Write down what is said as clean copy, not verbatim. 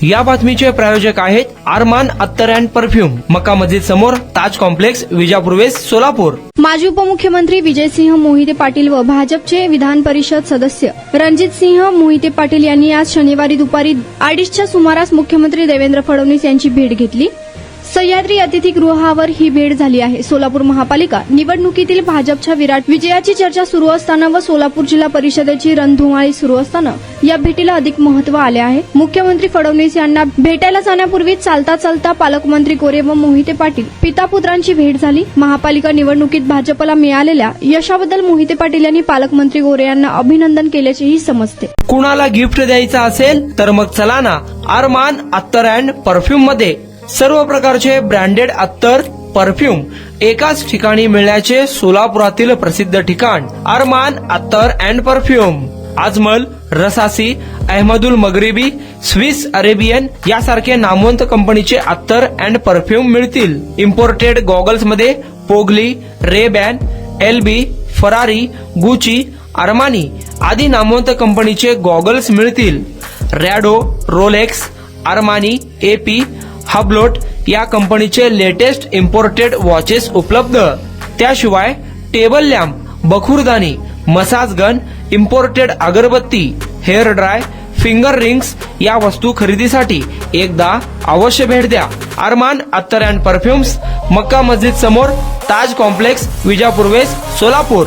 या बातमीचे प्रायोजक आहेत अरमान अत्तर अँड परफ्यूम, मक्का मस्जिद समोर, ताज कॉम्प्लेक्स, विजापूर वेस्ट, सोलापूर। माजी उपमुख्यमंत्री विजयसिंह मोहिते पाटील व भाजपचे विधान परिषद सदस्य रणजितसिंह मोहिते पाटील यांनी आज शनिवारी दुपारी 2:30च्या सुमारास मुख्यमंत्री देवेंद्र फडणवीस यांची भेट घेतली। सह्याद्री अतिथीगृहावर ही भेट झाली आहे। सोलापूर महापालिका निवडणुकीतील भाजपच्या विराट विजयाची चर्चा सुरू असताना व सोलापूर जिल्हा परिषदेची रणधुमाळी सुरू असताना या भेटीला अधिक महत्त्व आले आहे। मुख्यमंत्री फडणवीस यांना भेटायला जाण्यापूर्वी चालता चालता पालकमंत्री गोरे व मोहिते पाटील पिता पुत्रांची भेट झाली। महापालिका निवडणुकीत भाजपला मिळालेल्या यशाबद्दल मोहिते पाटील यांनी पालकमंत्री गोरे यांना अभिनंदन केल्याचेही समजते। कुणाला गिफ्ट द्यायचं असेल तर मग चला ना अरमान अत्तर अँड परफ्यूम मध्ये। सर्व प्रकारचे ब्रँडेड अत्तर परफ्यूम एकाच ठिकाणी मिळण्याचे सोलापुरातील प्रसिद्ध ठिकाण Armaan attar and perfume. Ajmal, Rasasi, Ahmed al Maghribi, Swiss Arabian यासारखे नामवंत कंपनीचे अत्तर अँड परफ्यूम मिळतील। इम्पोर्टेड गॉगल्स मध्ये पोगली, Ray Ban, LB, Ferrari, Gucci, Armani आदी नामवंत कंपनीचे गॉगल्स मिळतील। Rado, Rolex, Armani, AP, Hublot या कंपनीचे लेटेस्ट इम्पोर्टेड वॉचेस उपलब्ध। त्याशिवाय टेबल लॅम्प, बखुरदानी, मसाज गन, इम्पोर्टेड अगरबत्ती, हेअर ड्राय, फिंगर रिंग्स या वस्तू खरेदीसाठी एकदा अवश्य भेट द्या। अरमान अत्तर अँड परफ्यूम्स, मक्का मस्जिद समोर, ताज कॉम्प्लेक्स, विजापूर वेस्ट, सोलापूर।